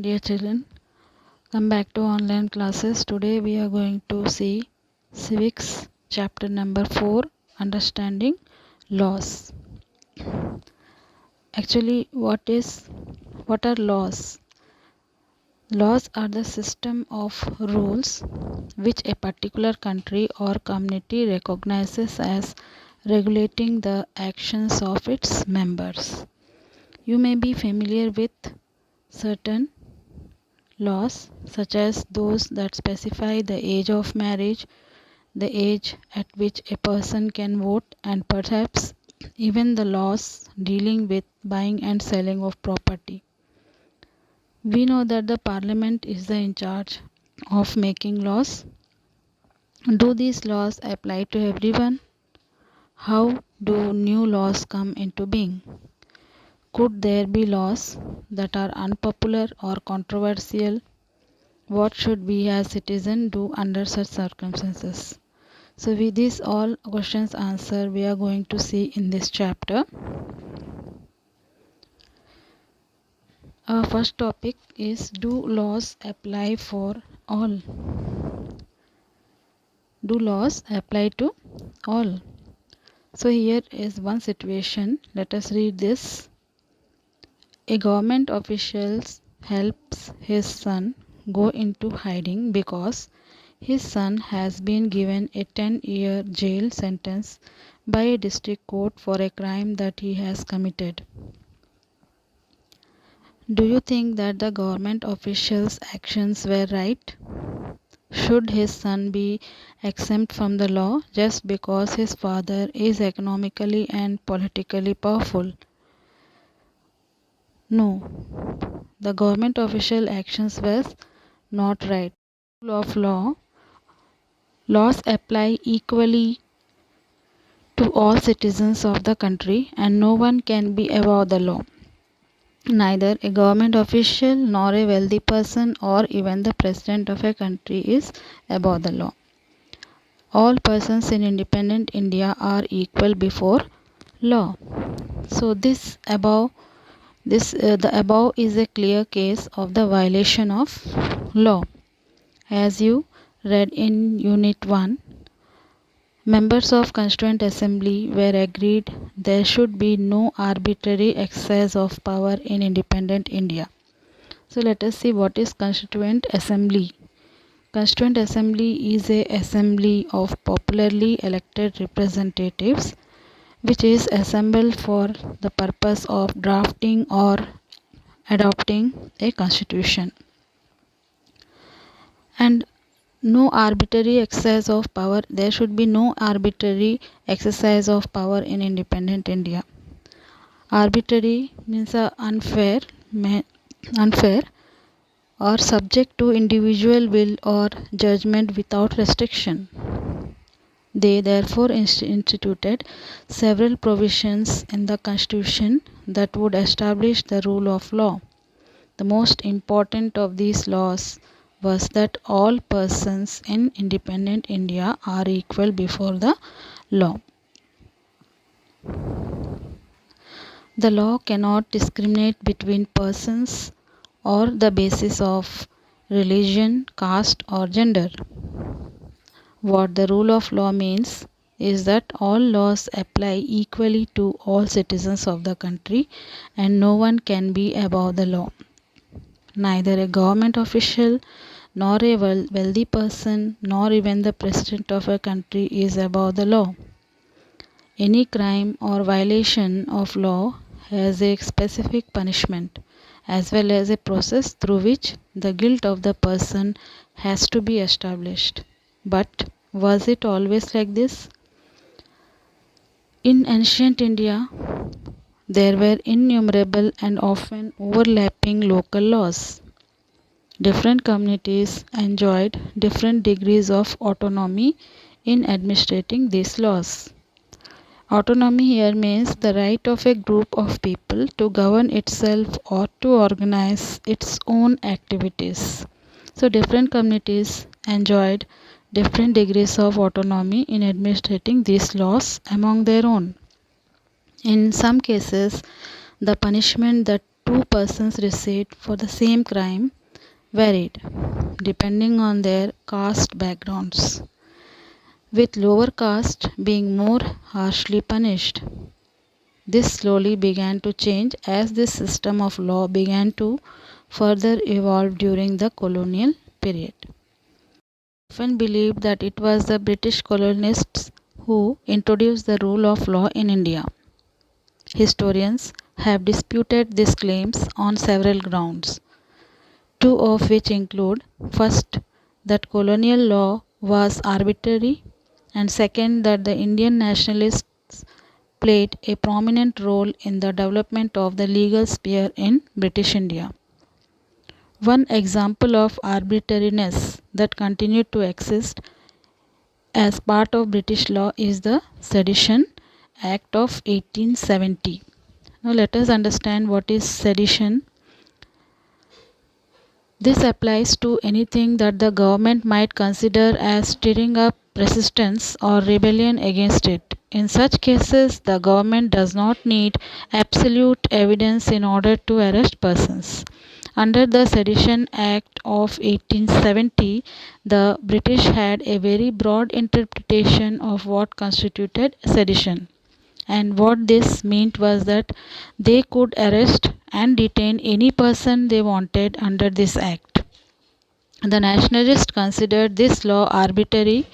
Dear children, come back to online classes. Today we are going to see civics chapter number 4, understanding laws. Actually, what are laws? Laws are the system of rules which a particular country or community recognizes as regulating the actions of its members. You may be familiar with certain laws such as those that specify the age of marriage, the age at which a person can vote, and perhaps even the laws dealing with buying and selling of property. We know that the parliament is in charge of making laws. Do these laws apply to everyone? How do new laws come into being? Could there be laws that are unpopular or controversial? What should we as citizens do under such circumstances? So with these all questions answer we are going to see in this chapter. Our first topic is, do laws apply for all? Do laws apply to all? So here is one situation. Let us read this. A government official helps his son go into hiding because his son has been given a 10-year jail sentence by a district court for a crime that he has committed. Do you think that the government official's actions were right? Should his son be exempt from the law just because his father is economically and politically powerful? No. The government official actions were not right. Rule of law. Laws apply equally to all citizens of the country and no one can be above the law. Neither a government official nor a wealthy person or even the president of a country is above the law. All persons in independent India are equal before law. So the above is a clear case of the violation of law. As you read in Unit 1, members of Constituent Assembly were agreed there should be no arbitrary exercise of power in independent India. So let us see what is Constituent Assembly. Constituent Assembly is a assembly of popularly elected representatives which is assembled for the purpose of drafting or adopting a constitution. And no arbitrary exercise of power. There should be no arbitrary exercise of power in independent India. Arbitrary means unfair or subject to individual will or judgment without restriction. They therefore instituted several provisions in the Constitution that would establish the rule of law. The most important of these laws was that all persons in independent India are equal before the law. The law cannot discriminate between persons or the basis of religion, caste or gender. What the rule of law means is that all laws apply equally to all citizens of the country and no one can be above the law. Neither a government official nor a wealthy person nor even the president of a country is above the law. Any crime or violation of law has a specific punishment as well as a process through which the guilt of the person has to be established. But was it always like this? In ancient India, there were innumerable and often overlapping local laws. Different communities enjoyed different degrees of autonomy in administrating these laws. Autonomy here means the right of a group of people to govern itself or to organize its own activities. So different communities enjoyed different degrees of autonomy in administrating these laws among their own. In some cases, the punishment that two persons received for the same crime varied depending on their caste backgrounds, with lower caste being more harshly punished. This slowly began to change as this system of law began to further evolve during the colonial period. Often believed that it was the British colonists who introduced the rule of law in India. Historians have disputed these claims on several grounds, two of which include: first, that colonial law was arbitrary, and second, that the Indian nationalists played a prominent role in the development of the legal sphere in British India. One example of arbitrariness that continued to exist as part of British law is the Sedition Act of 1870. Now let us understand what is sedition. This applies to anything that the government might consider as stirring up resistance or rebellion against it. In such cases, the government does not need absolute evidence in order to arrest persons. Under the Sedition Act of 1870, the British had a very broad interpretation of what constituted sedition. And what this meant was that they could arrest and detain any person they wanted under this act. The nationalists considered this law arbitrary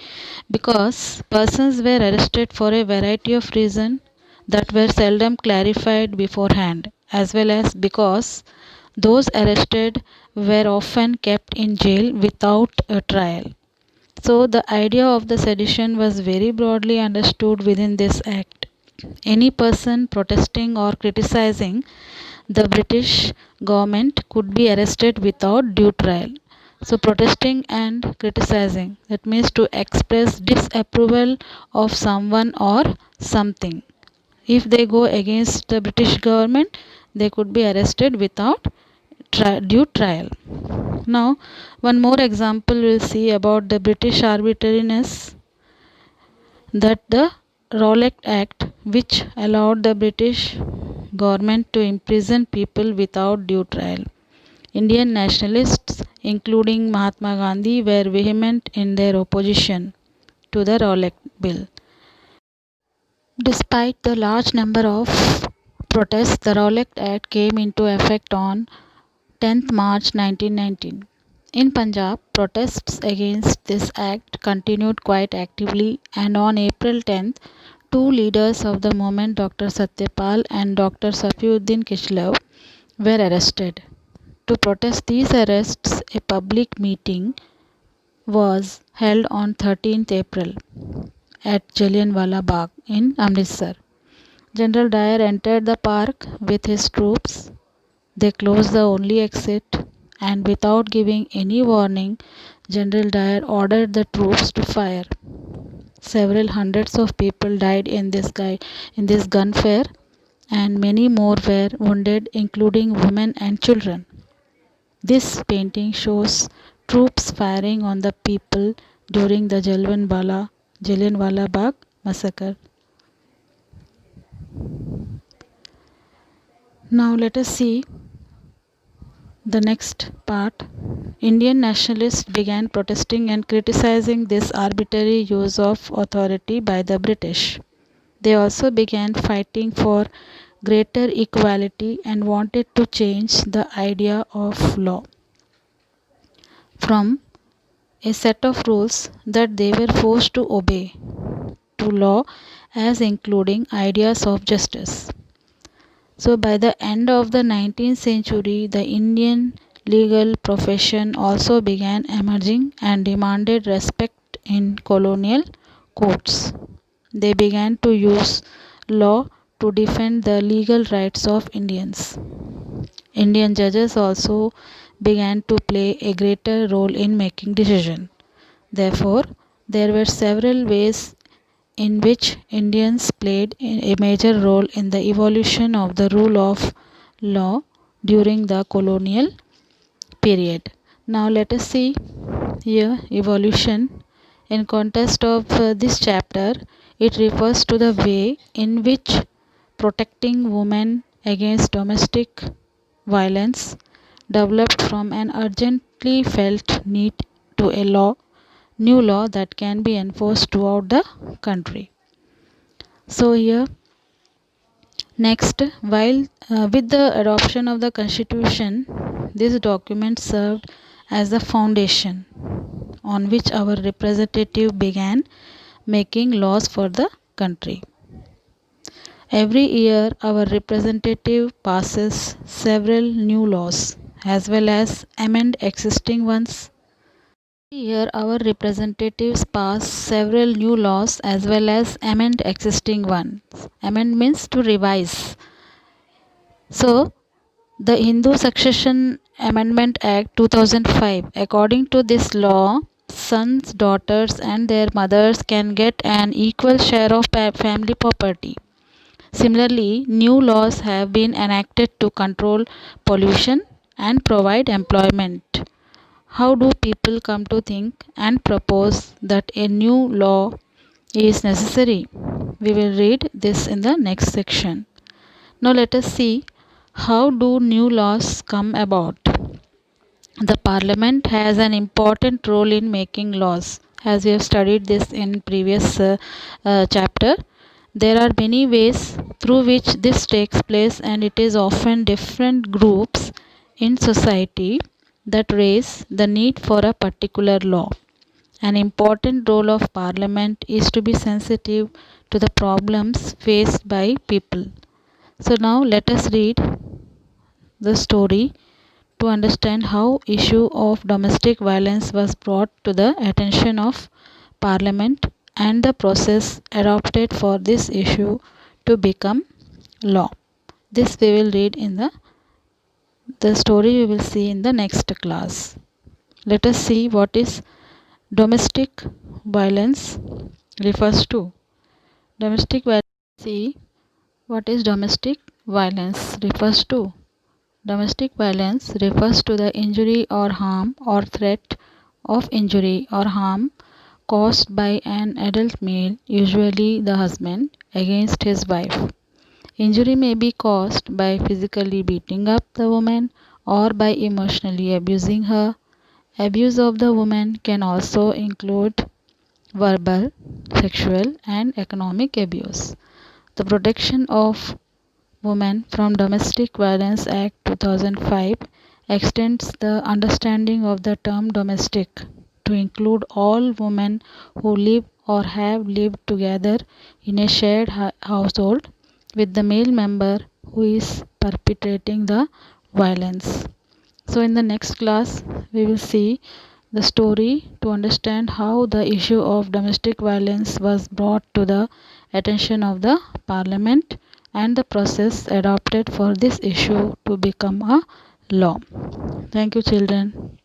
because persons were arrested for a variety of reasons that were seldom clarified beforehand, as well as because those arrested were often kept in jail without a trial. So, the idea of the sedition was very broadly understood within this act. Any person protesting or criticizing the British government could be arrested without due trial. So, protesting and criticizing, that means to express disapproval of someone or something. If they go against the British government, they could be arrested without due trial. Now, one more example we'll see about the British arbitrariness, that the Rowlatt Act, which allowed the British government to imprison people without due trial. Indian nationalists, including Mahatma Gandhi, were vehement in their opposition to the Rowlatt Bill. Despite the large number of protests, the Rowlatt Act came into effect on 10th March 1919. In Punjab, protests against this act continued quite actively, and on April 10th, two leaders of the movement, Dr. Satyapal and Dr. Safiuddin Kislev, were arrested. To protest these arrests, a public meeting was held on 13th April at Jallianwala Bagh in Amritsar. General Dyer entered the park with his troops. They closed the only exit, and without giving any warning, General Dyer ordered the troops to fire. Several hundreds of people died in this gunfire, and many more were wounded, including women and children. This painting shows troops firing on the people during the Jallianwala Bagh massacre. Now let us see the next part. Indian nationalists began protesting and criticizing this arbitrary use of authority by the British. They also began fighting for greater equality and wanted to change the idea of law from a set of rules that they were forced to obey to law as including ideas of justice. So, by the end of the 19th century, the Indian legal profession also began emerging and demanded respect in colonial courts. They began to use law to defend the legal rights of Indians. Indian judges also began to play a greater role in making decisions. Therefore, there were several ways in which Indians played a major role in the evolution of the rule of law during the colonial period. Now let us see here evolution. In context of this chapter, it refers to the way in which protecting women against domestic violence developed from an urgently felt need to a new law that can be enforced throughout the country. So here next, while with the adoption of the constitution, this document served as the foundation on which our representative began making laws for the country. Every year, our representative passes several new laws as well as amend existing ones. Every year, our representatives pass several new laws as well as amend existing ones. Amend means to revise. So, the Hindu Succession Amendment Act 2005, according to this law, sons, daughters, and their mothers can get an equal share of family property. Similarly, new laws have been enacted to control pollution and provide employment. How do people come to think and propose that a new law is necessary? We will read this in the next section. Now let us see how do new laws come about. The parliament has an important role in making laws. As we have studied this in previous chapter, there are many ways through which this takes place, and it is often different groups in society that raise the need for a particular law. An important role of parliament is to be sensitive to the problems faced by people. So now let us read the story to understand how issue of domestic violence was brought to the attention of parliament and the process adopted for this issue to become law. This we will read in the story we will see in the next class. Let us see what is domestic violence refers to. Domestic violence. See what is domestic violence refers to. Domestic violence refers to the injury or harm or threat of injury or harm caused by an adult male, usually the husband, against his wife. Injury may be caused by physically beating up the woman or by emotionally abusing her. Abuse of the woman can also include verbal, sexual, and economic abuse. The Protection of Women from Domestic Violence Act 2005 extends the understanding of the term domestic to include all women who live or have lived together in a shared household with the male member who is perpetrating the violence. So in the next class we will see the story to understand how the issue of domestic violence was brought to the attention of the parliament and the process adopted for this issue to become a law. Thank you, children.